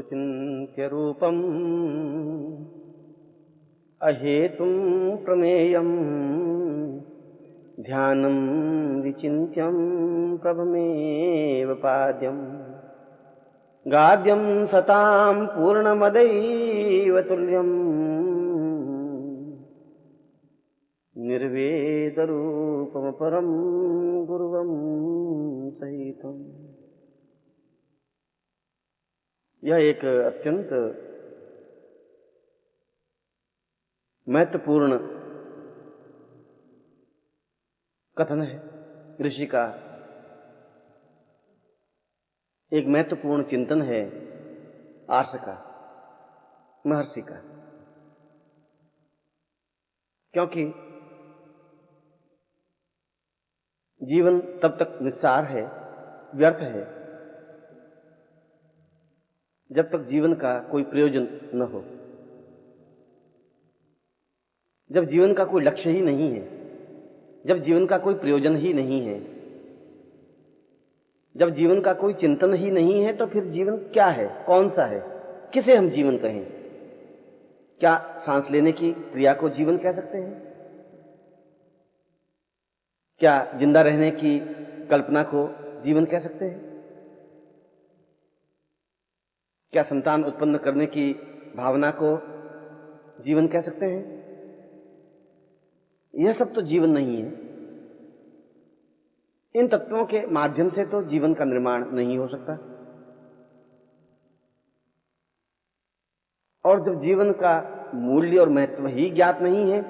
सुचिन्त्य रूपम् अहेतुं प्रमेयम् ध्यानं विचिन्त्यं प्रभमेव पाद्यम् गाद्यं सतां पूर्णमदैव तुल्यम् निर्वेदरूपमपरं गुरुवं सहितम्। यह एक अत्यंत महत्वपूर्ण कथन है ऋषि का, एक महत्वपूर्ण चिंतन है आर्ष का, महर्षि का। क्योंकि जीवन तब तक निस्सार है, व्यर्थ है, जब तक जीवन का कोई प्रयोजन न हो, जब जीवन का कोई लक्ष्य ही नहीं है, जब जीवन का कोई प्रयोजन ही नहीं है, जब जीवन का कोई चिंतन ही नहीं है, तो फिर जीवन क्या है, कौन सा है, किसे हम जीवन कहें? क्या सांस लेने की क्रिया को जीवन कह सकते हैं? क्या जिंदा रहने की कल्पना को जीवन कह सकते हैं? क्या संतान उत्पन्न करने की भावना को जीवन कह सकते हैं? यह सब तो जीवन नहीं है। इन तत्वों के माध्यम से तो जीवन का निर्माण नहीं हो सकता। और जब जीवन का मूल्य और महत्व ही ज्ञात नहीं है,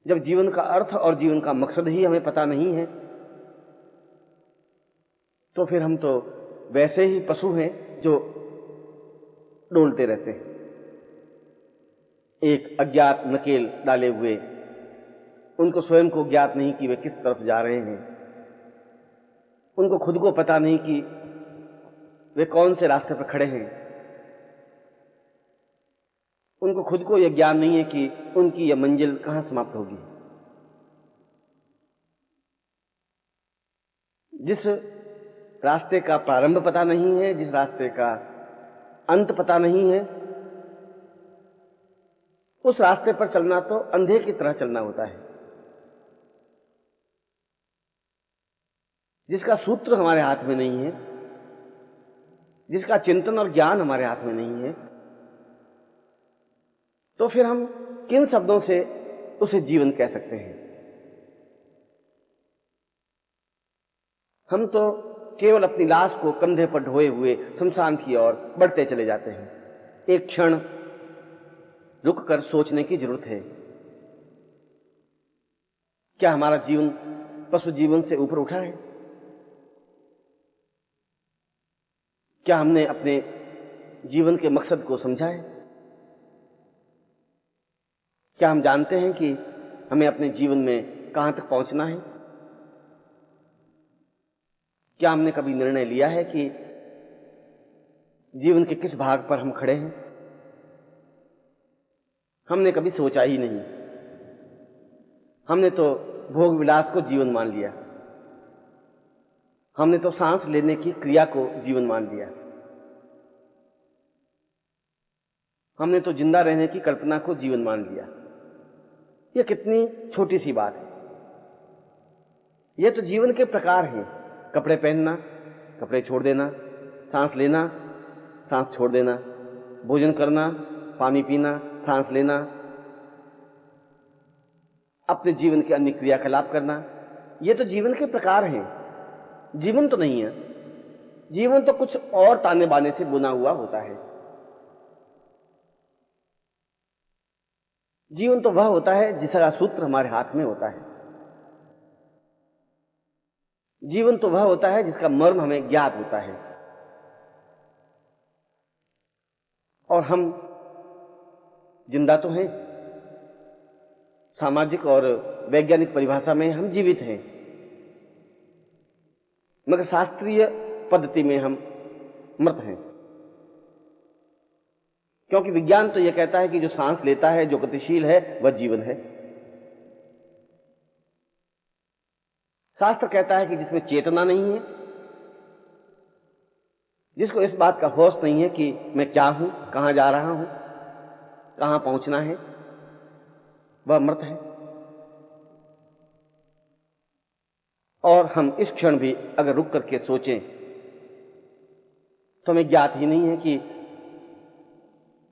जब जीवन का अर्थ और जीवन का मकसद ही हमें पता नहीं है, तो फिर हम तो वैसे ही पशु हैं जो डोलते रहते हैं, एक अज्ञात नकेल डाले हुए। उनको स्वयं को ज्ञात नहीं कि वे किस तरफ जा रहे हैं, उनको खुद को पता नहीं कि वे कौन से रास्ते पर खड़े हैं, उनको खुद को यह ज्ञान नहीं है कि उनकी यह मंजिल कहां समाप्त होगी। जिस रास्ते का प्रारंभ पता नहीं है, जिस रास्ते का अंत पता नहीं है, उस रास्ते पर चलना तो अंधे की तरह चलना होता है। जिसका सूत्र हमारे हाथ में नहीं है, जिसका चिंतन और ज्ञान हमारे हाथ में नहीं है, तो फिर हम किन शब्दों से उसे जीवन कह सकते हैं? हम तो केवल अपनी लाश को कंधे पर ढोए हुए शमशान की ओर बढ़ते चले जाते हैं। एक क्षण रुककर सोचने की जरूरत है, क्या हमारा जीवन पशु जीवन से ऊपर उठा है? क्या हमने अपने जीवन के मकसद को समझा है? क्या हम जानते हैं कि हमें अपने जीवन में कहां तक पहुंचना है? क्या हमने कभी निर्णय लिया है कि जीवन के किस भाग पर हम खड़े हैं? हमने कभी सोचा ही नहीं। हमने तो भोग विलास को जीवन मान लिया, हमने तो सांस लेने की क्रिया को जीवन मान लिया, हमने तो जिंदा रहने की कल्पना को जीवन मान लिया। यह कितनी छोटी सी बात है। यह तो जीवन के प्रकार हैं। कपड़े पहनना, कपड़े छोड़ देना, सांस लेना, सांस छोड़ देना, भोजन करना, पानी पीना, सांस लेना, अपने जीवन के अन्य क्रियाकलाप करना, यह तो जीवन के प्रकार हैं। जीवन तो नहीं है। जीवन तो कुछ और ताने बाने से बुना हुआ होता है। जीवन तो वह होता है जिसका सूत्र हमारे हाथ में होता है। जीवन तो वह होता है जिसका मर्म हमें ज्ञात होता है। और हम जिंदा तो हैं, सामाजिक और वैज्ञानिक परिभाषा में हम जीवित हैं, मगर शास्त्रीय पद्धति में हम मृत हैं। क्योंकि विज्ञान तो यह कहता है कि जो सांस लेता है, जो गतिशील है, वह जीवन है। शास्त्र कहता है कि जिसमें चेतना नहीं है, जिसको इस बात का होश नहीं है कि मैं क्या हूं, कहां जा रहा हूं, कहां पहुंचना है, वह मृत है। और हम इस क्षण भी अगर रुक करके सोचें तो हमें ज्ञात ही नहीं है कि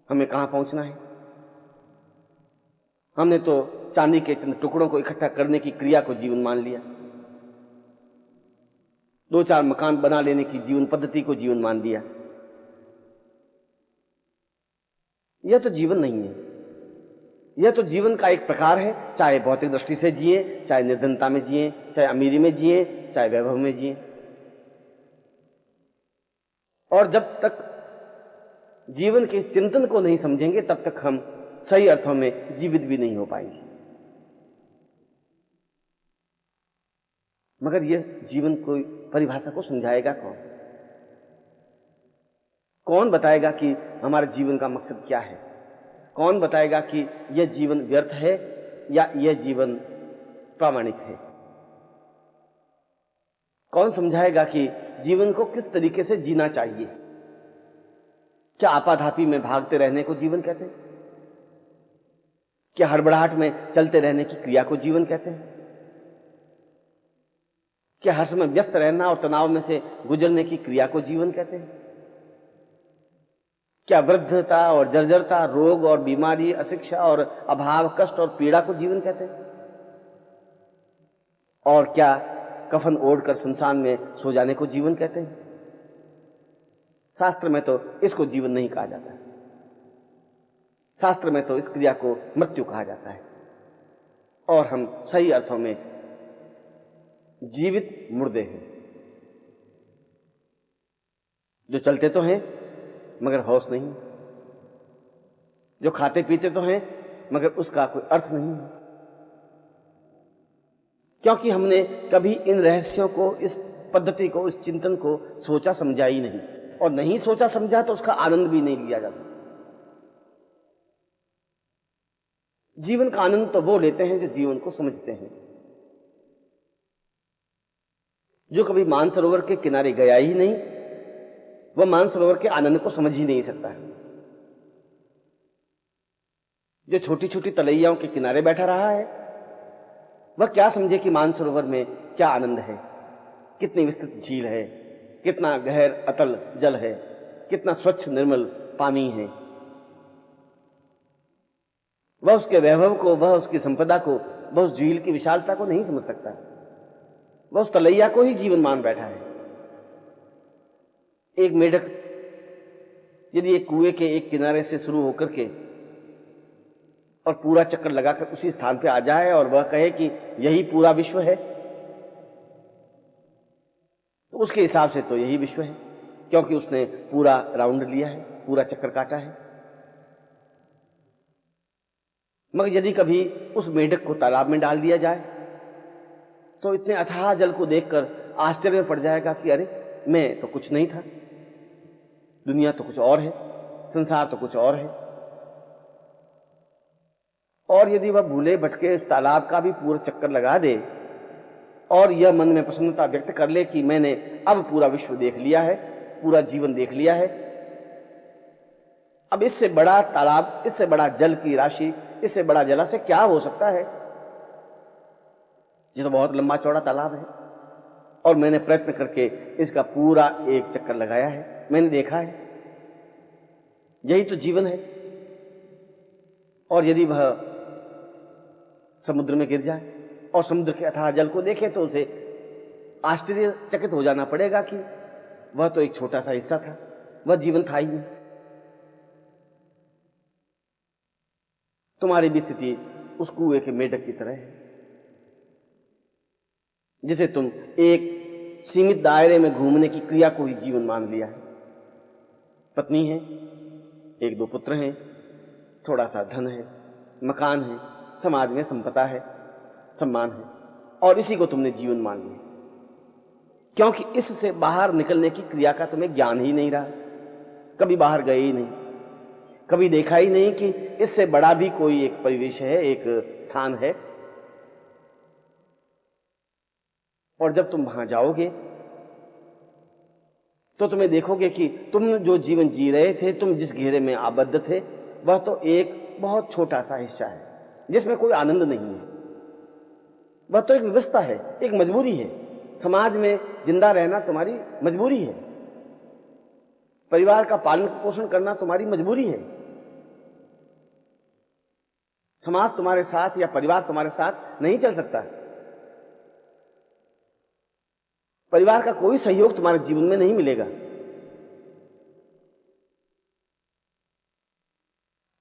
हमें कहां पहुंचना है। हमने तो चांदी के चंद टुकड़ों को इकट्ठा करने की क्रिया को जीवन मान लिया, 2-4 मकान बना लेने की जीवन पद्धति को जीवन मान दिया। यह तो जीवन नहीं है। यह तो जीवन का एक प्रकार है, चाहे भौतिक दृष्टि से जिए, चाहे निर्धनता में जिए, चाहे अमीरी में जिए, चाहे वैभव में जिए। और जब तक जीवन के इस चिंतन को नहीं समझेंगे तब तक हम सही अर्थों में जीवित भी नहीं हो पाएंगे। मगर यह जीवन कोई परिभाषा को समझाएगा कौन? कौन बताएगा कि हमारे जीवन का मकसद क्या है? कौन बताएगा कि यह जीवन व्यर्थ है या यह जीवन प्रामाणिक है? कौन समझाएगा कि जीवन को किस तरीके से जीना चाहिए? क्या आपाधापी में भागते रहने को जीवन कहते हैं? क्या हड़बड़ाहट में चलते रहने की क्रिया को जीवन कहते हैं? क्या हर समय व्यस्त रहना और तनाव में से गुजरने की क्रिया को जीवन कहते हैं? क्या वृद्धता और जर्जरता, रोग और बीमारी, अशिक्षा और अभाव, कष्ट और पीड़ा को जीवन कहते हैं? और क्या कफन ओढ़कर शमशान में सो जाने को जीवन कहते हैं? शास्त्र में तो इसको जीवन नहीं कहा जाता है। शास्त्र में तो इस क्रिया को मृत्यु कहा जाता है। और हम सही अर्थों में जीवित मुर्दे हैं, जो चलते तो हैं मगर होश नहीं, जो खाते पीते तो हैं मगर उसका कोई अर्थ नहीं है, क्योंकि हमने कभी इन रहस्यों को, इस पद्धति को, इस चिंतन को सोचा समझा ही नहीं। और नहीं सोचा समझा तो उसका आनंद भी नहीं लिया जा सकता। जीवन का आनंद तो वो लेते हैं जो जीवन को समझते हैं। जो कभी मानसरोवर के किनारे गया ही नहीं, वह मानसरोवर के आनंद को समझ ही नहीं सकता है। जो छोटी छोटी तलैयाओं के किनारे बैठा रहा है, वह क्या समझे कि मानसरोवर में क्या आनंद है, कितनी विस्तृत झील है, कितना गहर अतल जल है, कितना स्वच्छ निर्मल पानी है। वह उसके वैभव को, वह उसकी संपदा को, वह उस झील की विशालता को नहीं समझ सकता। वह उस तलैया को ही जीवन मान बैठा है। एक मेढक यदि एक कुएं के एक किनारे से शुरू होकर के और पूरा चक्कर लगाकर उसी स्थान पे आ जाए और वह कहे कि यही पूरा विश्व है, तो उसके हिसाब से तो यही विश्व है, क्योंकि उसने पूरा राउंड लिया है, पूरा चक्कर काटा है। मगर यदि कभी उस मेढक को तालाब में डाल दिया जाए तो इतने अथाह जल को देखकर आश्चर्य में पड़ जाएगा कि अरे, मैं तो कुछ नहीं था, दुनिया तो कुछ और है, संसार तो कुछ और है। और यदि वह भूले भटके इस तालाब का भी पूरा चक्कर लगा दे और यह मन में प्रसन्नता व्यक्त कर ले कि मैंने अब पूरा विश्व देख लिया है, पूरा जीवन देख लिया है, अब इससे बड़ा तालाब, इससे बड़ा जल की राशि, इससे बड़ा जलाशय क्या हो सकता है? ये तो बहुत लंबा चौड़ा तालाब है और मैंने प्रयत्न करके इसका पूरा एक चक्कर लगाया है, मैंने देखा है। यही तो जीवन है। और यदि वह समुद्र में गिर जाए और समुद्र के अथाह जल को देखे तो उसे आश्चर्यचकित हो जाना पड़ेगा कि वह तो एक छोटा सा हिस्सा था, वह जीवन था ही नहीं। तुम्हारी भी स्थिति उस कुएं के मेढक की तरह है, जिसे तुम एक सीमित दायरे में घूमने की क्रिया को ही जीवन मान लिया है। पत्नी है, 1-2 पुत्र हैं, थोड़ा सा धन है, मकान है, समाज में संपदा है, सम्मान है, और इसी को तुमने जीवन मान लिया, क्योंकि इससे बाहर निकलने की क्रिया का तुम्हें ज्ञान ही नहीं रहा। कभी बाहर गए ही नहीं, कभी देखा ही नहीं कि इससे बड़ा भी कोई एक परिवेश है, एक स्थान है। और जब तुम वहां जाओगे तो तुम्हें देखोगे कि तुम जो जीवन जी रहे थे, तुम जिस घेरे में आबद्ध थे, वह तो एक बहुत छोटा सा हिस्सा है जिसमें कोई आनंद नहीं है। वह तो एक व्यवस्था है, एक मजबूरी है। समाज में जिंदा रहना तुम्हारी मजबूरी है। परिवार का पालन पोषण करना तुम्हारी मजबूरी है। समाज तुम्हारे साथ या परिवार तुम्हारे साथ नहीं चल सकता। परिवार का कोई सहयोग तुम्हारे जीवन में नहीं मिलेगा।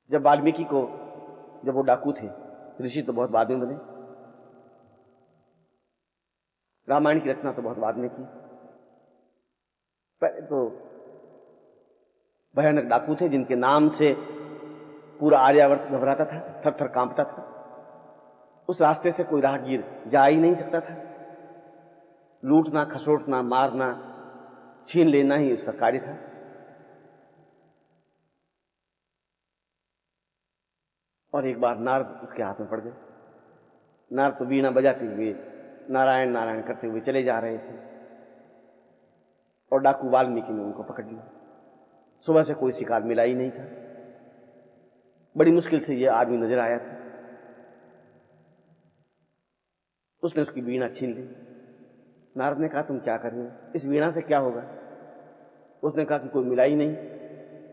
जब वाल्मीकि को, जब वो डाकू थे, ऋषि तो बहुत बाद में बने, रामायण की रचना तो बहुत बाद में की, पहले तो भयानक डाकू थे जिनके नाम से पूरा आर्यावर्त घबराता था, थर थर कांपता था। उस रास्ते से कोई राहगीर जा ही नहीं सकता था। लूटना, खसोटना, मारना, छीन लेना ही उसका कार्य था। और एक बार नारद उसके हाथ में पड़ गए। नारद तो वीणा बजाते हुए नारायण नारायण करते हुए चले जा रहे थे और डाकू वाल्मीकि ने उनको पकड़ लिया। सुबह से कोई शिकार मिला ही नहीं था। बड़ी मुश्किल से यह आदमी नजर आया था। उसने उसकी वीणा छीन ली। नारद ने कहा, तुम क्या कर रहे हो? इस वीणा से क्या होगा? उसने कहा कि कोई मिला ही नहीं,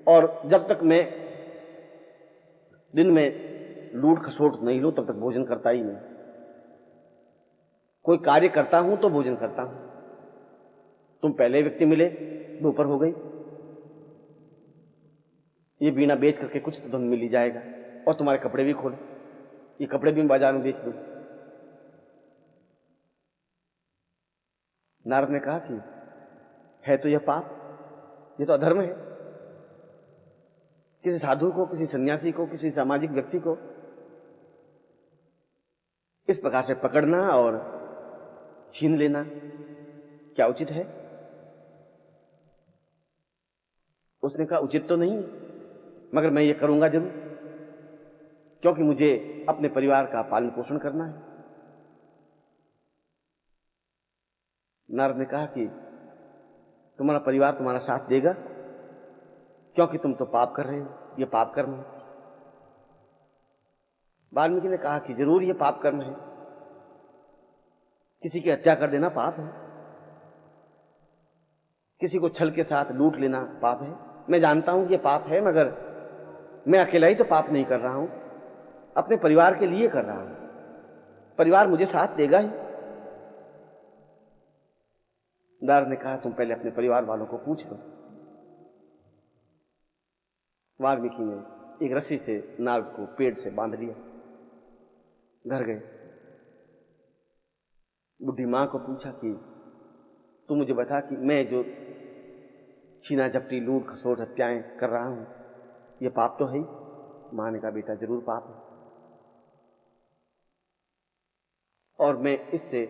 और जब तक मैं दिन में लूट खसोट नहीं लूं तब तक भोजन करता ही नहीं। कोई कार्य करता हूं तो भोजन करता हूं। तुम पहले व्यक्ति मिले, दोपहर हो गई। ये वीणा बेच करके कुछ तो धन मिल ही जाएगा, और तुम्हारे कपड़े भी खोले, ये कपड़े भी मैं बाजार में बेच दूं। नारद ने कहा कि है तो यह पाप, यह तो अधर्म है। किसी साधु को, किसी सन्यासी को, किसी सामाजिक व्यक्ति को इस प्रकार से पकड़ना और छीन लेना क्या उचित है? उसने कहा, उचित तो नहीं, मगर मैं ये करूंगा जरूर, क्योंकि मुझे अपने परिवार का पालन पोषण करना है। नारद ने कहा कि तुम्हारा परिवार तुम्हारा साथ देगा, क्योंकि तुम तो पाप कर रहे हो, यह पाप कर्म है। वाल्मीकि ने कहा कि जरूर यह पाप कर्म है। किसी की हत्या कर देना पाप है, किसी को छल के साथ लूट लेना पाप है। मैं जानता हूं कि यह पाप है, मगर मैं अकेला ही तो पाप नहीं कर रहा हूं, अपने परिवार के लिए कर रहा हूं। परिवार मुझे साथ देगा ही। नारद ने कहा, तुम पहले अपने परिवार वालों को पूछ लो। वाल्मीकि ने एक रस्सी से नारद को पेड़ से बांध लिया। घर गए, बुढ़ी मां को पूछा कि तू मुझे बता कि मैं जो छीना झपटी, लूट खसोट, हत्याएं कर रहा हूं, यह पाप तो है ही? मां ने कहा, बेटा जरूर पाप है, और मैं इससे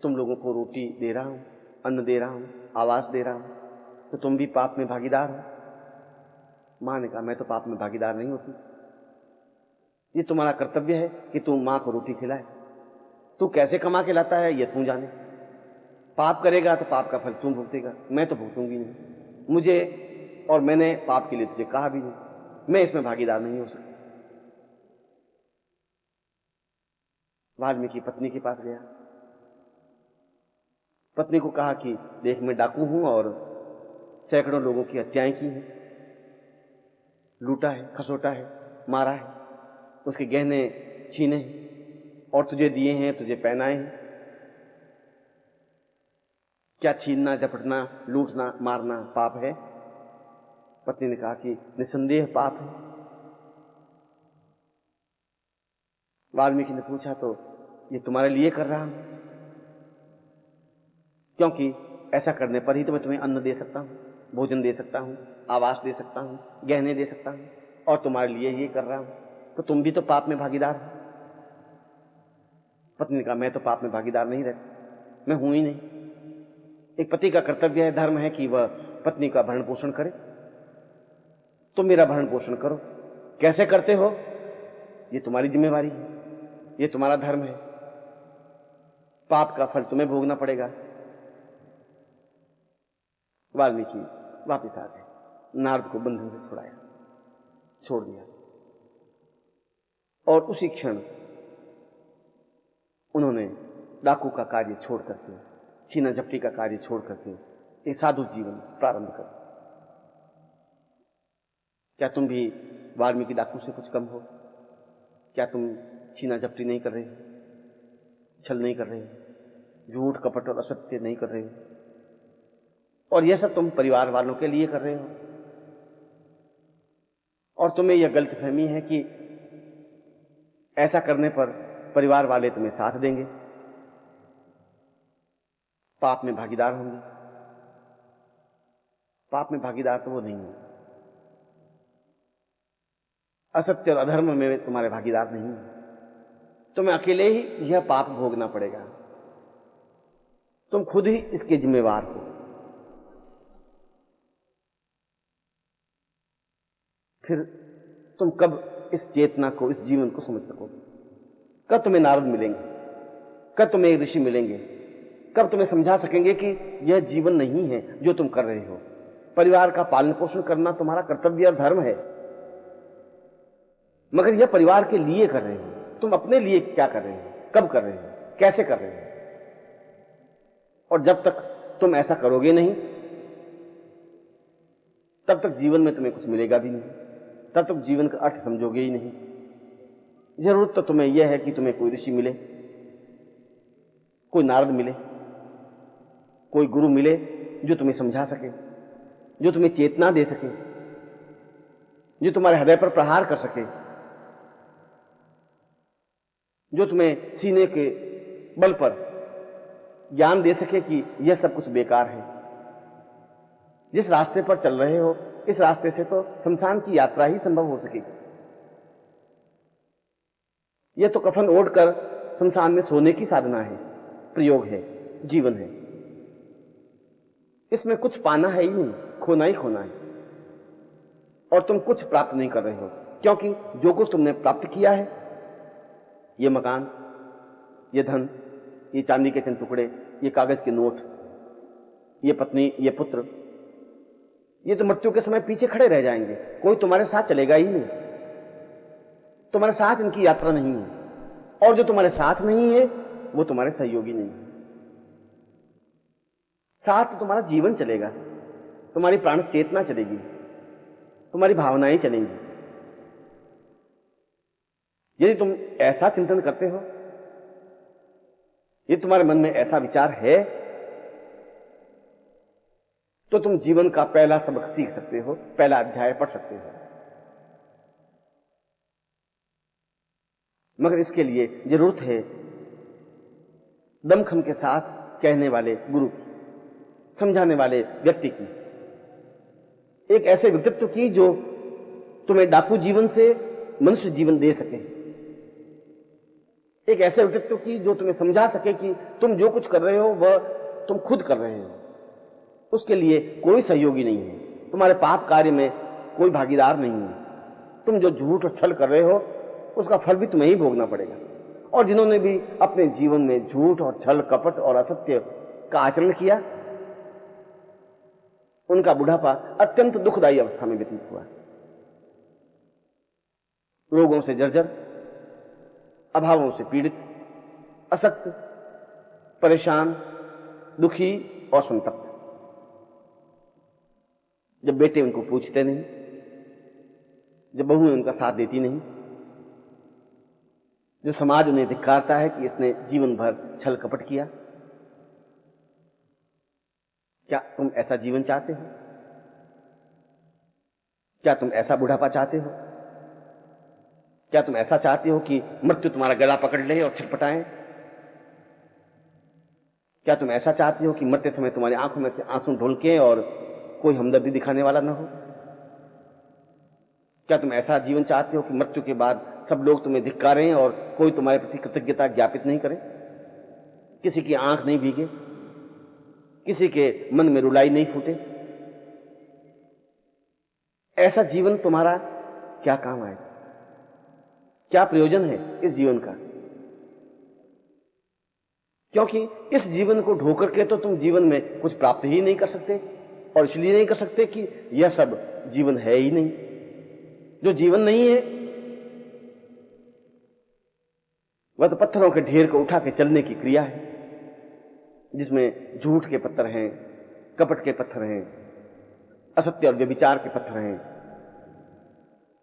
तुम लोगों को रोटी दे रहा हूं, अन्न दे रहा हूं, आवास दे रहा हूं, तो तुम भी पाप में भागीदार हो। मां ने कहा, मैं तो पाप में भागीदार नहीं होती। ये तुम्हारा कर्तव्य है कि तुम मां को रोटी खिलाए। तू कैसे कमा के लाता है ये तू जाने। पाप करेगा तो पाप का फल तुम भुगतेगा, मैं तो भुगतूंगी नहीं। मुझे, और मैंने पाप के लिए तुझे कहा भी नहीं, मैं इसमें भागीदार नहीं हो सकता। वाल्मीकि पत्नी के पास गया। पत्नी को कहा कि देख, मैं डाकू हूं और सैकड़ों लोगों की हत्याएं की हैं, लूटा है, खसोटा है, मारा है, उसके गहने छीने हैं और तुझे दिए हैं, तुझे पहनाए हैं। क्या छीनना, झपटना, लूटना, मारना पाप है? पत्नी ने कहा कि निसंदेह पाप है। वाल्मीकि ने पूछा, तो ये तुम्हारे लिए कर रहा हूं, क्योंकि ऐसा करने पर ही तो मैं तुम्हें अन्न दे सकता हूं, भोजन दे सकता हूं, आवास दे सकता हूं, गहने दे सकता हूं, और तुम्हारे लिए ये कर रहा हूं, तो तुम भी तो पाप में भागीदार हो। पत्नी ने कहा, मैं तो पाप में भागीदार नहीं रहती, मैं हूं ही नहीं। एक पति का कर्तव्य है, धर्म है कि वह पत्नी का भरण पोषण करे। तुम मेरा भरण पोषण करो। कैसे करते हो ये तुम्हारी जिम्मेवारी है, ये तुम्हारा धर्म है। पाप का फल तुम्हें भोगना पड़ेगा। वाल्मीकि वापिस आ गए, नारद को बंधन से छुड़ाया, छोड़ दिया, और उसी क्षण उन्होंने डाकू का कार्य छोड़ करके, छीना झपटी का कार्य छोड़ करके एक साधु जीवन प्रारंभ कर। क्या तुम भी वाल्मीकि डाकू से कुछ कम हो? क्या तुम छीना झपटी नहीं कर रहे, छल नहीं कर रहे, झूठ कपट और असत्य नहीं कर रहे हो? और यह सब तुम परिवार वालों के लिए कर रहे हो, और तुम्हें यह गलतफहमी है कि ऐसा करने पर परिवार वाले तुम्हें साथ देंगे, पाप में भागीदार होंगे। पाप में भागीदार तो वो नहीं है, असत्य और अधर्म में तुम्हारे भागीदार नहीं है। तुम्हें अकेले ही यह पाप भोगना पड़ेगा, तुम खुद ही इसके जिम्मेवार हो। फिर तुम कब इस चेतना को, इस जीवन को समझ सकोगे? कब तुम्हें नारद मिलेंगे? कब तुम्हें ऋषि मिलेंगे? कब तुम्हें समझा सकेंगे कि यह जीवन नहीं है जो तुम कर रहे हो? परिवार का पालन पोषण करना तुम्हारा कर्तव्य और धर्म है, मगर यह परिवार के लिए कर रहे हो। तुम अपने लिए क्या कर रहे हो? कब कर रहे हो? कैसे कर रहे हो? और जब तक तुम ऐसा करोगे नहीं, तब तक जीवन में तुम्हें कुछ मिलेगा भी नहीं, तब तक जीवन का अर्थ समझोगे ही नहीं। जरूरत तो तुम्हें यह है कि तुम्हें कोई ऋषि मिले, कोई नारद मिले, कोई गुरु मिले जो तुम्हें समझा सके, जो तुम्हें चेतना दे सके, जो तुम्हारे हृदय पर प्रहार कर सके, जो तुम्हें सीने के बल पर ज्ञान दे सके कि यह सब कुछ बेकार है। जिस रास्ते पर चल रहे हो, इस रास्ते से तो शमशान की यात्रा ही संभव हो सकेगी। यह तो कफन ओढ़कर शमशान में सोने की साधना है, प्रयोग है, जीवन है। इसमें कुछ पाना है ही नहीं, खोना ही खोना है। और तुम कुछ प्राप्त नहीं कर रहे हो, क्योंकि जो कुछ तुमने प्राप्त किया है, ये मकान, ये धन, ये चांदी के चंद टुकड़े, ये कागज के नोट, ये पत्नी, ये पुत्र, ये तो मृत्यु के समय पीछे खड़े रह जाएंगे। कोई तुम्हारे साथ चलेगा ही नहीं, तुम्हारे साथ इनकी यात्रा नहीं है। और जो तुम्हारे साथ नहीं है वो तुम्हारे सहयोगी नहीं है। साथ तो तुम्हारा जीवन चलेगा, तुम्हारी प्राण चेतना चलेगी, तुम्हारी भावनाएं चलेंगी। यदि तुम ऐसा चिंतन करते हो, यदि तुम्हारे मन में ऐसा विचार है, तो तुम जीवन का पहला सबक सीख सकते हो, पहला अध्याय पढ़ सकते हो। मगर इसके लिए जरूरत है दमखम के साथ कहने वाले गुरु की, समझाने वाले व्यक्ति की, एक ऐसे व्यक्तित्व की जो तुम्हें डाकू जीवन से मनुष्य जीवन दे सके, एक ऐसे व्यक्तित्व की जो तुम्हें समझा सके कि तुम जो कुछ कर रहे हो वह तुम खुद कर रहे हो, उसके लिए कोई सहयोगी नहीं है, तुम्हारे पाप कार्य में कोई भागीदार नहीं है। तुम जो झूठ और छल कर रहे हो उसका फल भी तुम्हें ही भोगना पड़ेगा। और जिन्होंने भी अपने जीवन में झूठ और छल, कपट और असत्य का आचरण किया, उनका बुढ़ापा अत्यंत दुखदायी अवस्था में व्यतीत हुआ, रोगों से जर्जर, अभावों से पीड़ित, असक्त, परेशान, दुखी और संतप्त। जब बेटे उनको पूछते नहीं, जब बहुएं उनका साथ देती नहीं, जो समाज उन्हें धिक्कारता है कि इसने जीवन भर छल कपट किया। क्या तुम ऐसा जीवन चाहते हो? क्या तुम ऐसा बुढ़ापा चाहते हो? क्या तुम ऐसा चाहते हो कि मृत्यु तुम्हारा गला पकड़ ले और छटपटाए? क्या तुम ऐसा चाहते हो कि मरते समय तुम्हारी आंखों में से आंसू ढुलके और कोई हमदर्दी दिखाने वाला न हो? क्या तुम ऐसा जीवन चाहते हो कि मृत्यु के बाद सब लोग तुम्हें धिक्कारें और कोई तुम्हारे प्रति कृतज्ञता ज्ञापित नहीं करे, किसी की आंख नहीं भीगे, किसी के मन में रुलाई नहीं फूटे? ऐसा जीवन तुम्हारा क्या काम आएगा? क्या प्रयोजन है इस जीवन का? क्योंकि इस जीवन को ढोकर के तो तुम जीवन में कुछ प्राप्त ही नहीं कर सकते। और इसलिए नहीं कर सकते कि यह सब जीवन है ही नहीं। जो जीवन नहीं है वह तो पत्थरों के ढेर को उठा के चलने की क्रिया है, जिसमें झूठ के पत्थर हैं, कपट के पत्थर हैं, असत्य और व्यभिचार के पत्थर हैं,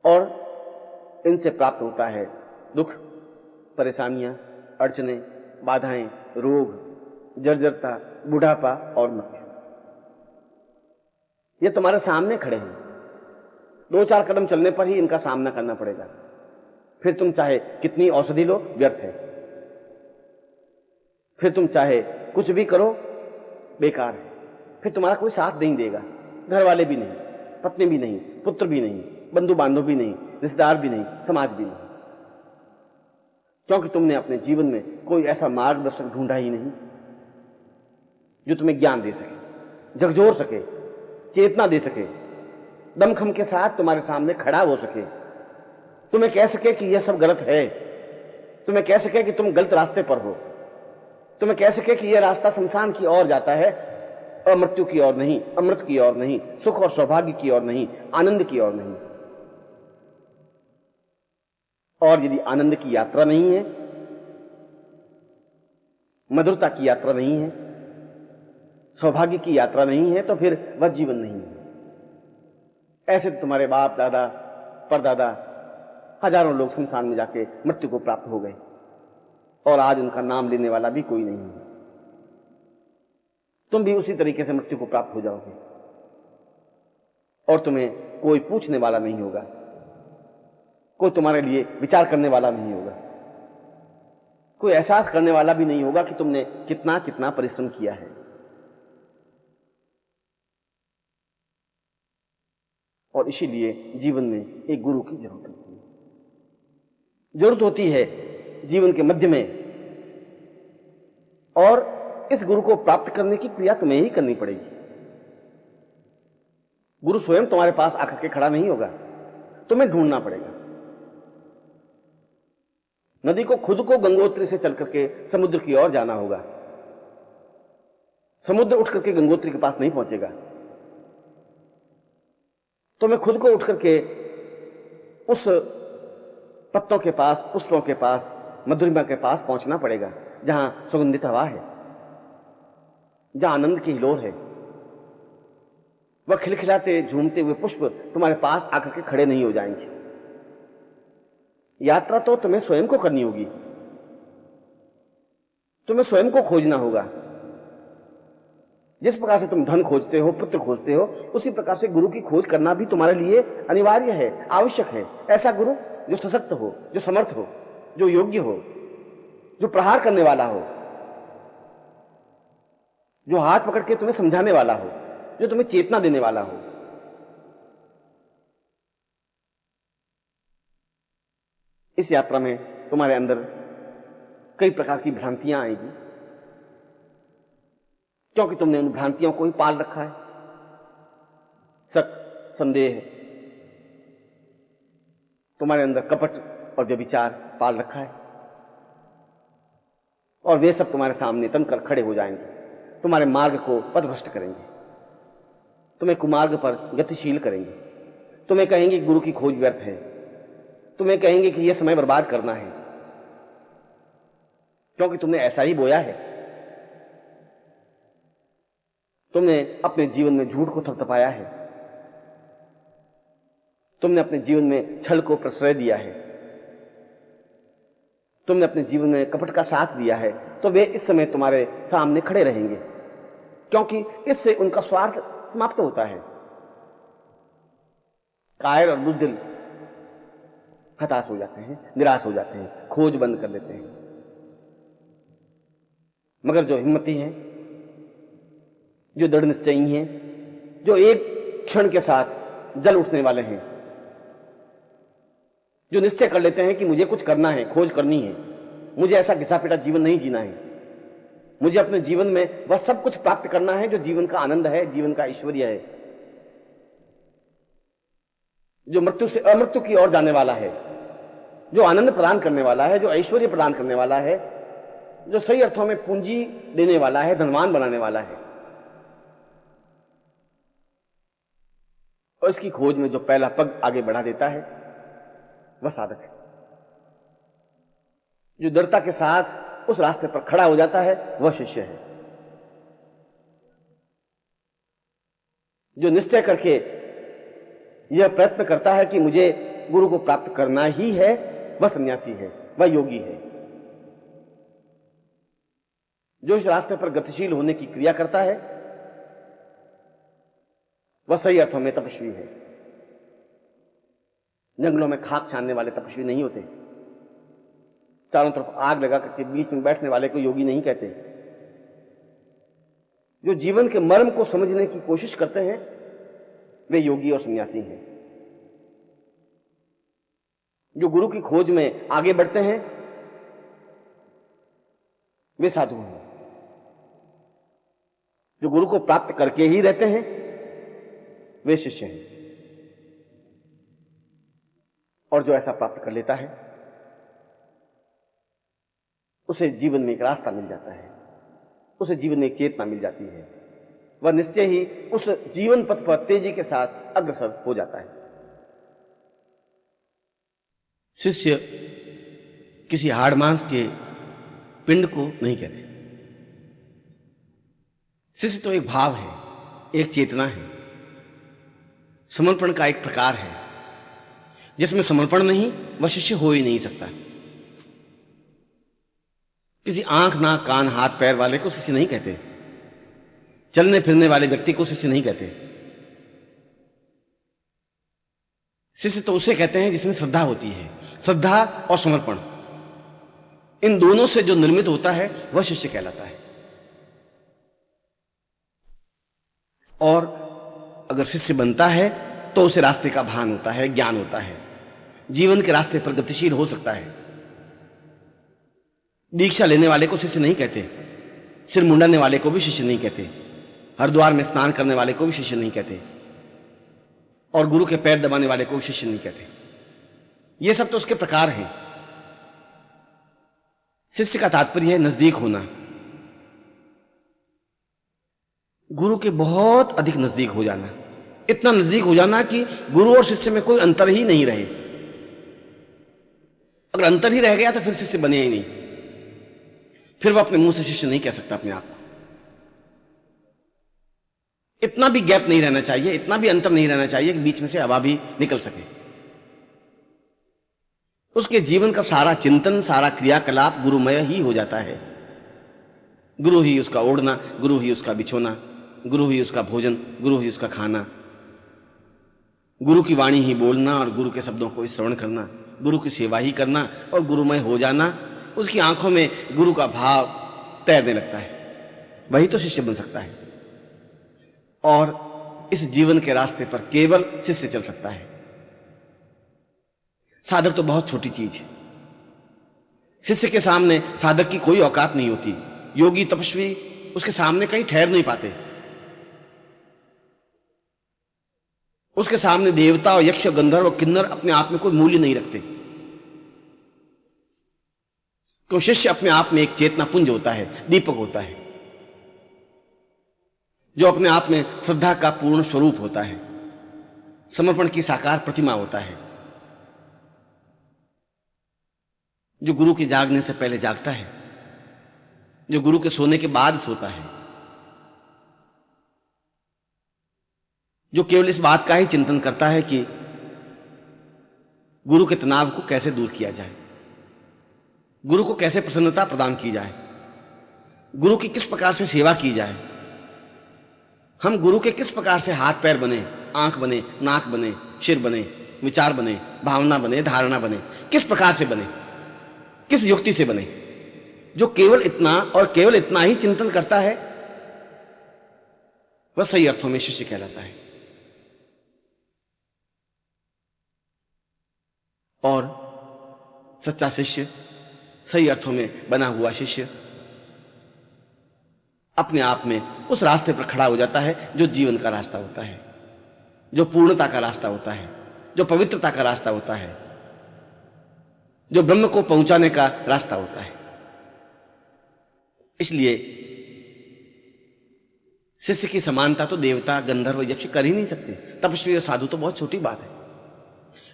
और इनसे प्राप्त होता है दुख, परेशानियां, अड़चने, बाधाएं, रोग, जर्जरता, बुढ़ापा और मृत्यु। ये तुम्हारे सामने खड़े हैं। 2-4 कदम चलने पर ही इनका सामना करना पड़ेगा। फिर तुम चाहे कितनी औषधि लो, व्यर्थ है। फिर तुम चाहे कुछ भी करो, बेकार है। फिर तुम्हारा कोई साथ नहीं देगा, घर वाले भी नहीं, पत्नी भी नहीं, पुत्र भी नहीं, बंधु बांधव भी नहीं, रिश्तेदार भी नहीं, समाज भी नहीं, क्योंकि तुमने अपने जीवन में कोई ऐसा मार्गदर्शक ढूंढा ही नहीं जो तुम्हें ज्ञान दे सके, झकझोर सके, चेतना दे सके, दमखम के साथ तुम्हारे सामने खड़ा हो सके, तुम्हें कह सके कि यह सब गलत है, तुम्हें कह सके कि तुम गलत रास्ते पर हो, तुम्हें कह सके कि यह रास्ता शमशान की ओर जाता है, अमृत्यु की ओर नहीं, अमृत की ओर नहीं, सुख और सौभाग्य की ओर नहीं, आनंद की ओर नहीं। और यदि आनंद की यात्रा नहीं है, मधुरता की यात्रा नहीं है, सौभाग्य की यात्रा नहीं है, तो फिर वह जीवन नहीं है। ऐसे तो तुम्हारे बाप दादा परदादा हजारों लोग शमशान में जाके मृत्यु को प्राप्त हो गए, और आज उनका नाम लेने वाला भी कोई नहीं है। तुम भी उसी तरीके से मृत्यु को प्राप्त हो जाओगे, और तुम्हें कोई पूछने वाला नहीं होगा, कोई तुम्हारे लिए विचार करने वाला नहीं होगा, कोई एहसास करने वाला भी नहीं होगा कि तुमने कितना कितना परिश्रम किया है। और इसीलिए जीवन में एक गुरु की जरूरत होती है। जरूरत होती है जीवन के मध्य में, और इस गुरु को प्राप्त करने की क्रिया तुम्हें ही करनी पड़ेगी। गुरु स्वयं तुम्हारे पास आकर के खड़ा नहीं होगा, तुम्हें ढूंढना पड़ेगा। नदी को खुद को गंगोत्री से चल करके समुद्र की ओर जाना होगा। समुद्र उठ करके गंगोत्री के पास नहीं पहुंचेगा, तुम्हें खुद को उठ करके उस पत्तों के पास, पुष्पों के पास, मधुरिमा के पास पहुंचना पड़ेगा, जहां सुगंधित हवा है, जहां आनंद की हिलोर है। वह खिलखिलाते झूमते हुए पुष्प तुम्हारे पास आकर के खड़े नहीं हो जाएंगे। यात्रा तो तुम्हें स्वयं को करनी होगी, तुम्हें स्वयं को खोजना होगा। जिस प्रकार से तुम धन खोजते हो, पुत्र खोजते हो, उसी प्रकार से गुरु की खोज करना भी तुम्हारे लिए अनिवार्य है, आवश्यक है। ऐसा गुरु जो सशक्त हो, जो समर्थ हो, जो योग्य हो, जो प्रहार करने वाला हो, जो हाथ पकड़ के तुम्हें समझाने वाला हो, जो तुम्हें चेतना देने वाला हो। इस यात्रा में तुम्हारे अंदर कई प्रकार की भ्रांतियां आएगी, क्योंकि तुमने उन भ्रांतियों को ही पाल रखा है। शक, संदेह, तुम्हारे अंदर कपट और व्यभिचार पाल रखा है, और वे सब तुम्हारे सामने तनकर खड़े हो जाएंगे, तुम्हारे मार्ग को पथभ्रष्ट करेंगे, तुम्हें कुमार्ग पर गतिशील करेंगे, तुम्हें कहेंगे गुरु की खोज व्यर्थ है, तुम्हें कहेंगे कि यह समय बर्बाद करना है, क्योंकि तुमने ऐसा ही बोया है। तुमने अपने जीवन में झूठ को थपथपाया है, तुमने अपने जीवन में छल को प्रश्रय दिया है, तुमने अपने जीवन में कपट का साथ दिया है, तो वे इस समय तुम्हारे सामने खड़े रहेंगे, क्योंकि इससे उनका स्वार्थ समाप्त होता है। कायर और बुज़दिल हताश हो जाते हैं, निराश हो जाते हैं, खोज बंद कर देते हैं। मगर जो हिम्मती हैं, जो दृढ़ निश्चयी हैं, जो एक क्षण के साथ जल उठने वाले हैं, जो निश्चय कर लेते हैं कि मुझे कुछ करना है, खोज करनी है, मुझे ऐसा घिसा पिटा जीवन नहीं जीना है, मुझे अपने जीवन में वह सब कुछ प्राप्त करना है जो जीवन का आनंद है, जीवन का ऐश्वर्य है, जो मृत्यु से अमृत्यु की ओर जाने वाला है, जो आनंद प्रदान करने वाला है, जो ऐश्वर्य प्रदान करने वाला है, जो सही अर्थों में पूंजी देने वाला है, धनवान बनाने वाला है। और इसकी खोज में जो पहला पग आगे बढ़ा देता है वह साधक है। जो दृढ़ता के साथ उस रास्ते पर खड़ा हो जाता है वह शिष्य है। जो निश्चय करके यह प्रयत्न करता है कि मुझे गुरु को प्राप्त करना ही है, वह सन्यासी है, वह योगी है। जो इस रास्ते पर गतिशील होने की क्रिया करता है वह सही अर्थों में तपस्वी है। जंगलों में खाक छानने वाले तपस्वी नहीं होते। चारों तरफ आग लगा करके बीच में बैठने वाले को योगी नहीं कहते। जो जीवन के मर्म को समझने की कोशिश करते हैं वे योगी और सन्यासी हैं। जो गुरु की खोज में आगे बढ़ते हैं वे साधु हैं। जो गुरु को प्राप्त करके ही रहते हैं वे शिष्य हैं। और जो ऐसा प्राप्त कर लेता है उसे जीवन में एक रास्ता मिल जाता है, उसे जीवन में एक चेतना मिल जाती है। वह निश्चय ही उस जीवन पथ पर तेजी के साथ अग्रसर हो जाता है। शिष्य किसी हाड़ मांस के पिंड को नहीं कहते। शिष्य तो एक भाव है, एक चेतना है, समर्पण का एक प्रकार है। जिसमें समर्पण नहीं वह शिष्य हो ही नहीं सकता। किसी आंख नाक कान हाथ पैर वाले को शिष्य नहीं कहते। चलने फिरने वाले व्यक्ति को शिष्य नहीं कहते। शिष्य तो उसे कहते हैं जिसमें श्रद्धा होती है। श्रद्धा और समर्पण, इन दोनों से जो निर्मित होता है वह शिष्य कहलाता है। और अगर शिष्य बनता है तो उसे रास्ते का भान होता है, ज्ञान होता है, जीवन के रास्ते पर गतिशील हो सकता है। दीक्षा लेने वाले को शिष्य नहीं कहते। सिर मुंडाने वाले को भी शिष्य नहीं कहते। हरिद्वार में स्नान करने वाले को भी शिष्य नहीं कहते। और गुरु के पैर दबाने वाले को भी शिष्य नहीं कहते। ये सब तो उसके प्रकार हैं। शिष्य का तात्पर्य है नजदीक होना, गुरु के बहुत अधिक नजदीक हो जाना। इतना नजदीक हो जाना कि गुरु और शिष्य में कोई अंतर ही नहीं रहे। अगर अंतर ही रह गया तो फिर शिष्य बने ही नहीं। फिर वह अपने मुंह से शिष्य नहीं कह सकता अपने आप को। इतना भी गैप नहीं रहना चाहिए, इतना भी अंतर नहीं रहना चाहिए कि बीच में से हवा भी निकल सके। उसके जीवन का सारा चिंतन, सारा क्रियाकलाप गुरुमय ही हो जाता है। गुरु ही उसका ओढ़ना, गुरु ही उसका बिछोना, गुरु ही उसका भोजन, गुरु ही उसका खाना, गुरु की वाणी ही बोलना और गुरु के शब्दों को श्रवण करना, गुरु की सेवा ही करना और गुरुमय हो जाना। उसकी आंखों में गुरु का भाव तैरने लगता है। वही तो शिष्य बन सकता है। और इस जीवन के रास्ते पर केवल शिष्य चल सकता है। साधक तो बहुत छोटी चीज है। शिष्य के सामने साधक की कोई औकात नहीं होती। योगी तपस्वी उसके सामने कहीं ठहर नहीं पाते। उसके सामने देवता और यक्ष गंधर्व और किन्नर अपने आप में कोई मूल्य नहीं रखते। क्यों? शिष्य अपने आप में एक चेतना पुंज होता है, दीपक होता है, जो अपने आप में श्रद्धा का पूर्ण स्वरूप होता है, समर्पण की साकार प्रतिमा होता है, जो गुरु के जागने से पहले जागता है, जो गुरु के सोने के बाद सोता है, जो केवल इस बात का ही चिंतन करता है कि गुरु के तनाव को कैसे दूर किया जाए, गुरु को कैसे प्रसन्नता प्रदान की जाए, गुरु की किस प्रकार से सेवा की जाए, हम गुरु के किस प्रकार से हाथ पैर बने, आंख बने, नाक बने, सिर बने, विचार बने, भावना बने, धारणा बने, किस प्रकार से बने, किस युक्ति से बने। जो केवल इतना और केवल इतना ही चिंतन करता है वह सही अर्थों में शिष्य कहलाता है। और सच्चा शिष्य, सही अर्थों में बना हुआ शिष्य अपने आप में उस रास्ते पर खड़ा हो जाता है जो जीवन का रास्ता होता है, जो पूर्णता का रास्ता होता है, जो पवित्रता का रास्ता होता है, जो ब्रह्म को पहुंचाने का रास्ता होता है। इसलिए शिष्य की समानता तो देवता, गंधर्व, यक्ष कर ही नहीं सकते। तपस्वी और साधु तो बहुत छोटी बात है,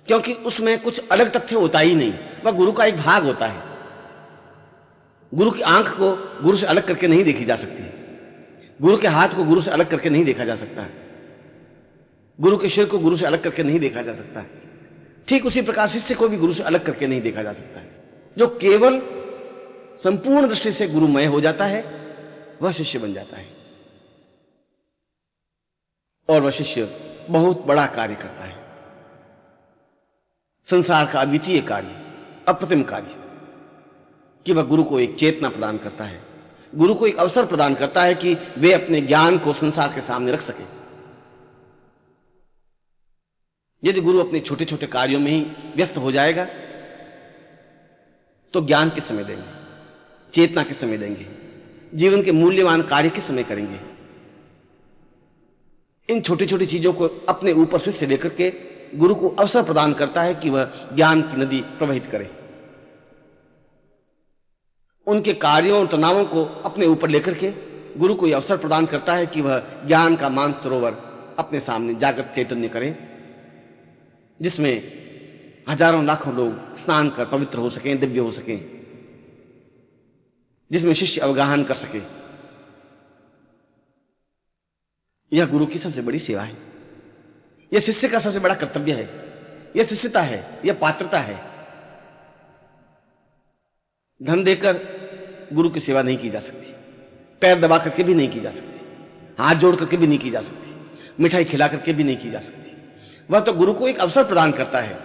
क्योंकि उसमें कुछ अलग तथ्य होता ही नहीं, वह गुरु का एक भाग होता है। गुरु की आंख को गुरु से अलग करके नहीं देखी जा सकती, गुरु के हाथ को गुरु से अलग करके नहीं देखा जा सकता, गुरु के सिर को गुरु से अलग करके नहीं देखा जा सकता। ठीक उसी प्रकार शिष्य को भी गुरु से अलग करके नहीं देखा जा सकता है। जो केवल संपूर्ण दृष्टि से गुरुमय हो जाता है वह शिष्य बन जाता है, और वह शिष्य बहुत बड़ा कार्य करता है, संसार का अद्वितीय कार्य, अप्रतिम कार्य, कि वह गुरु को एक चेतना प्रदान करता है, गुरु को एक अवसर प्रदान करता है कि वे अपने ज्ञान को संसार के सामने रख सके। यदि गुरु अपने छोटे छोटे कार्यों में ही व्यस्त हो जाएगा तो ज्ञान किस समय देंगे, चेतना किस समय देंगे, जीवन के मूल्यवान कार्य किस समय करेंगे। इन छोटी छोटी चीजों को अपने ऊपर से लेकर के गुरु को अवसर प्रदान करता है कि वह ज्ञान की नदी प्रवाहित करे। उनके कार्यों और तनावों को अपने ऊपर लेकर के गुरु को यह अवसर प्रदान करता है कि वह ज्ञान का मानसरोवर अपने सामने जागृत चैतन्य करे, जिसमें हजारों लाखों लोग स्नान कर पवित्र हो सकें, दिव्य हो सकें, जिसमें शिष्य अवगाहन कर सके। यह गुरु की सबसे बड़ी सेवा है, यह शिष्य का सबसे बड़ा कर्तव्य है, यह शिष्यता है, यह पात्रता है। धन देकर गुरु की सेवा नहीं की जा सकती, पैर दबा करके भी नहीं की जा सकती, हाथ जोड़ करके भी नहीं की जा सकती, मिठाई खिला करके भी नहीं की जा सकती। वह तो गुरु को एक अवसर प्रदान करता है,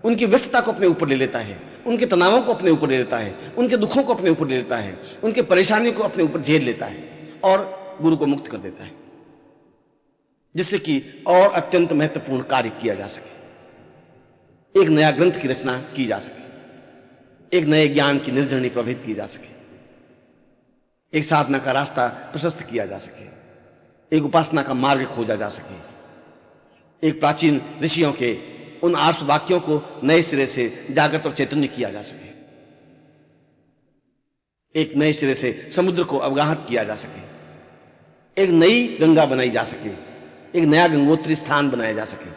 उनकी व्यस्तता को अपने ऊपर ले लेता है, उनके तनावों को अपने ऊपर ले लेता है, उनके दुखों को अपने ऊपर ले लेता है, उनके परेशानियों को अपने ऊपर झेल लेता है और गुरु को मुक्त कर देता है, जिससे कि और अत्यंत महत्वपूर्ण कार्य किया जा सके, एक नया ग्रंथ की रचना की जा सके, एक नए ज्ञान की निर्जरणी प्रभावित की जा सके, एक साधना का रास्ता प्रशस्त किया जा सके, एक उपासना का मार्ग खोजा जा सके, एक प्राचीन ऋषियों के उन आर्ष वाक्यों को नए सिरे से जागृत और चैतन्य किया जा सके, एक नए सिरे से समुद्र को अवगाहत किया जा सके, एक नई गंगा बनाई जा सके, एक नया गंगोत्री स्थान बनाया जा सके।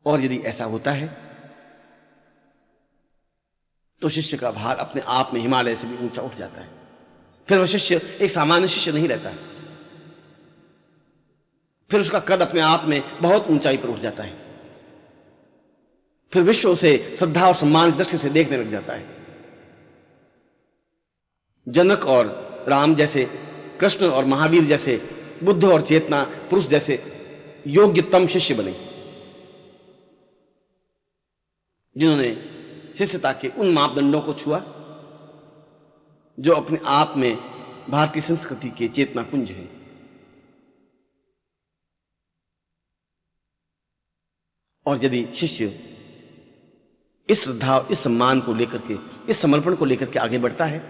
और यदि ऐसा होता है तो शिष्य का भार अपने आप में हिमालय से भी ऊंचा उठ जाता है। फिर वह शिष्य एक सामान्य शिष्य नहीं रहता है, फिर उसका कद अपने आप में बहुत ऊंचाई पर उठ जाता है, फिर विश्व उसे श्रद्धा और सम्मान की दृष्टि से देखने लग जाता है। जनक और राम जैसे, कृष्ण और महावीर जैसे, बुद्ध और चेतना पुरुष जैसे योग्यतम शिष्य बने, जिन्होंने शिष्यता के उन मापदंडों को छुआ जो अपने आप में भारतीय संस्कृति के चेतना पुंज है। और यदि शिष्य इस श्रद्धा, इस सम्मान को लेकर के, इस समर्पण को लेकर के आगे बढ़ता है